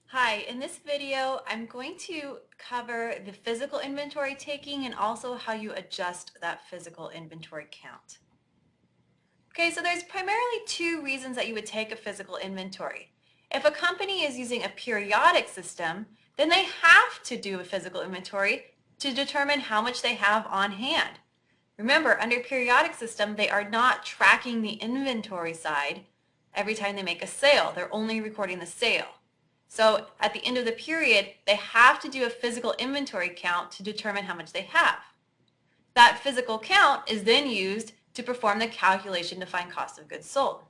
Hi, in this video, I'm going to cover the physical inventory taking and also how you adjust that physical inventory count. Okay, so there's primarily two reasons that you would take a physical inventory. If a company is using a periodic system, then they have to do a physical inventory to determine how much they have on hand. Remember, under periodic system, they are not tracking the inventory side every time they make a sale. They're only recording the sale. So at the end of the period, they have to do a physical inventory count to determine how much they have. That physical count is then used to perform the calculation to find cost of goods sold.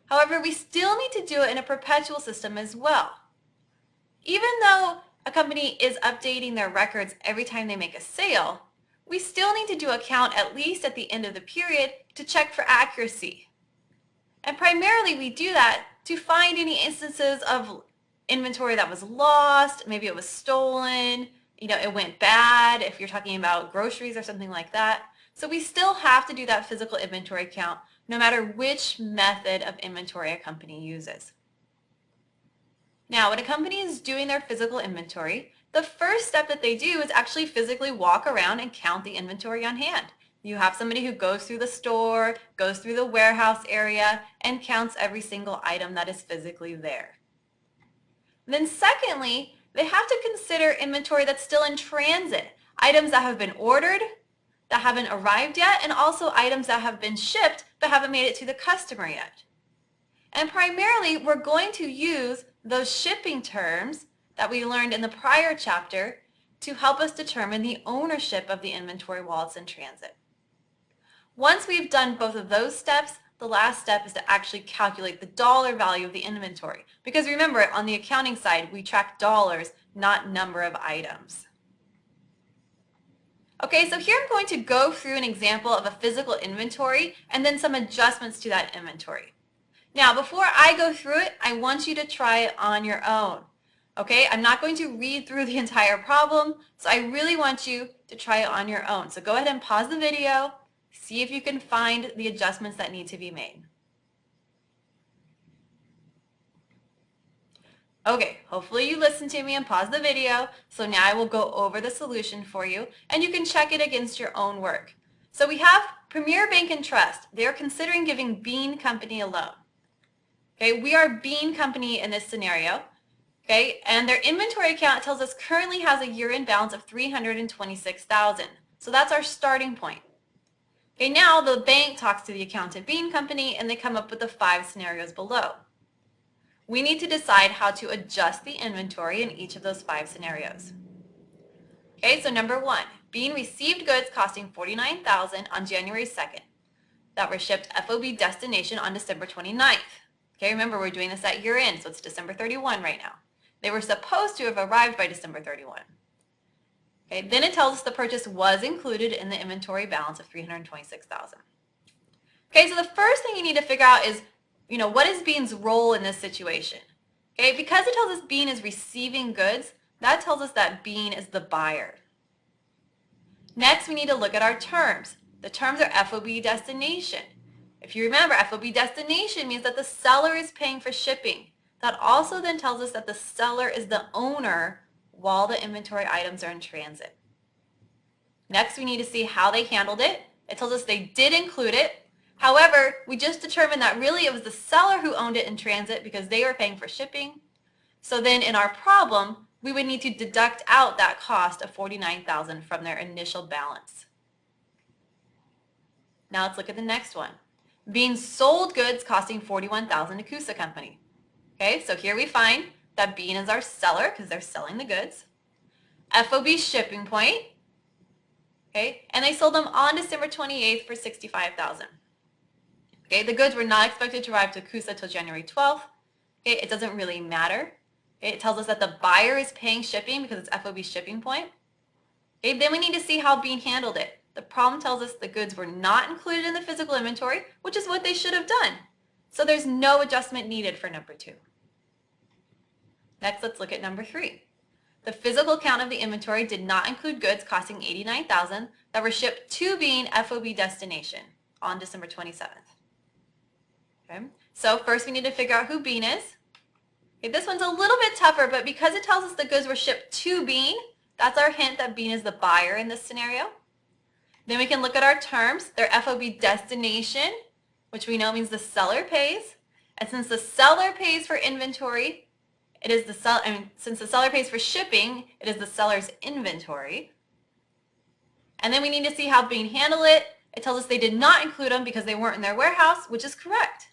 However, we still need to do it in a perpetual system as well. Even though a company is updating their records every time they make a sale, we still need to do a count at least at the end of the period to check for accuracy. And primarily we do that to find any instances of inventory that was lost, maybe it was stolen, it went bad if you're talking about groceries or something like that. So we still have to do that physical inventory count no matter which method of inventory a company uses. Now, when a company is doing their physical inventory, the first step that they do is actually physically walk around and count the inventory on hand. You have somebody who goes through the store, goes through the warehouse area, and counts every single item that is physically there. Then secondly, they have to consider inventory that's still in transit, items that have been ordered, that haven't arrived yet, and also items that have been shipped but haven't made it to the customer yet. And primarily, we're going to use those shipping terms that we learned in the prior chapter to help us determine the ownership of the inventory while it's in transit. Once we've done both of those steps, the last step is to actually calculate the dollar value of the inventory. Because remember, on the accounting side, we track dollars, not number of items. Okay, so here I'm going to go through an example of a physical inventory and then some adjustments to that inventory. Now, before I go through it, I want you to try it on your own. Okay, I'm not going to read through the entire problem, so I really want you to try it on your own. So go ahead and pause the video, see if you can find the adjustments that need to be made. Okay, hopefully you listened to me and paused the video, so now I will go over the solution for you, and you can check it against your own work. So we have Premier Bank and Trust. They're considering giving Bean Company a loan. Okay, we are Bean Company in this scenario. Okay, and their inventory account tells us currently has a year-end balance of $326,000. So that's our starting point. Okay, now the bank talks to the accountant Bean Company and they come up with the 5 scenarios below. We need to decide how to adjust the inventory in each of those 5 scenarios. Okay, so number 1, Bean received goods costing $49,000 on January 2nd that were shipped FOB destination on December 29th. Okay, remember we're doing this at year-end, so it's December 31 right now. They were supposed to have arrived by December 31. Okay, then it tells us the purchase was included in the inventory balance of $326,000. Okay, so the first thing you need to figure out is, what is Bean's role in this situation? Okay, because it tells us Bean is receiving goods, that tells us that Bean is the buyer. Next, we need to look at our terms. The terms are FOB destination. If you remember, FOB destination means that the seller is paying for shipping. That also then tells us that the seller is the owner while the inventory items are in transit. Next, we need to see how they handled it. It tells us they did include it. However, we just determined that really it was the seller who owned it in transit because they were paying for shipping. So then in our problem, we would need to deduct out that cost of $49,000 from their initial balance. Now let's look at the next one. Bean sold goods costing $41,000 to Kusa Company. Okay, so here we find that Bean is our seller because they're selling the goods. FOB shipping point. Okay, and they sold them on December 28th for $65,000. Okay, the goods were not expected to arrive to Kusa till January 12th. Okay, it doesn't really matter. Okay, it tells us that the buyer is paying shipping because it's FOB shipping point. Okay, then we need to see how Bean handled it. The problem tells us the goods were not included in the physical inventory, which is what they should have done. So there's no adjustment needed for number 2. Next, let's look at number 3. The physical count of the inventory did not include goods costing $89,000 that were shipped to Bean FOB destination on December 27th. Okay, so first we need to figure out who Bean is. Okay, this one's a little bit tougher, but because it tells us the goods were shipped to Bean, that's our hint that Bean is the buyer in this scenario. Then we can look at our terms, their FOB destination, which we know means the seller pays. And since the seller pays for inventory, it is the since the seller pays for shipping, it is the seller's inventory. And then we need to see how Bean handled it. It tells us they did not include them because they weren't in their warehouse, which is correct.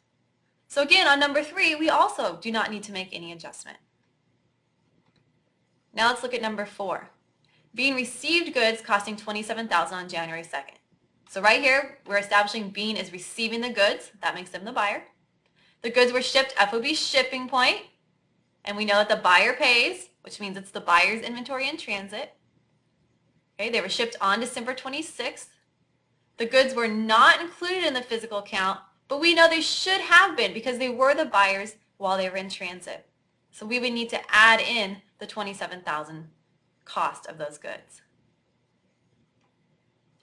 So again, on number 3, we also do not need to make any adjustment. Now let's look at number 4. Bean received goods costing $27,000 on January 2nd. So right here, we're establishing Bean is receiving the goods. That makes them the buyer. The goods were shipped FOB shipping point, and we know that the buyer pays, which means it's the buyer's inventory in transit. Okay, they were shipped on December 26th. The goods were not included in the physical count, but we know they should have been because they were the buyers while they were in transit. So we would need to add in the $27,000 cost of those goods.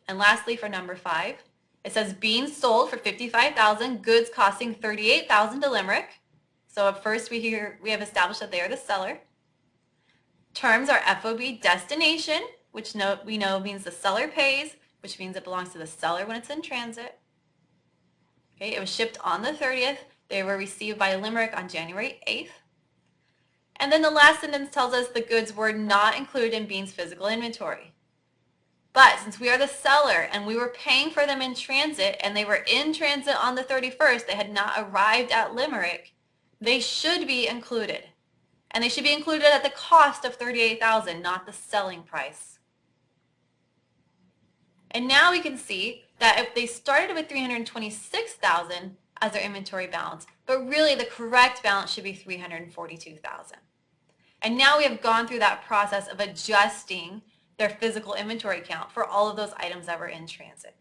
And lastly, for number 5, it says Bean sold for $55,000, goods costing $38,000 to Limerick. So at first we have established that they are the seller. Terms are FOB destination, which we know means the seller pays, which means it belongs to the seller when it's in transit. Okay, it was shipped on the 30th. They were received by Limerick on January 8th. And then the last sentence tells us the goods were not included in Bean's physical inventory. But since we are the seller and we were paying for them in transit and they were in transit on the 31st, they had not arrived at Limerick, they should be included. And they should be included at the cost of $38,000, not the selling price. And now we can see that if they started with $326,000 as their inventory balance, but really the correct balance should be $342,000. And now we have gone through that process of adjusting their physical inventory count for all of those items that were in transit.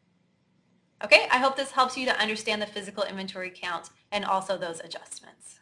Okay, I hope this helps you to understand the physical inventory count and also those adjustments.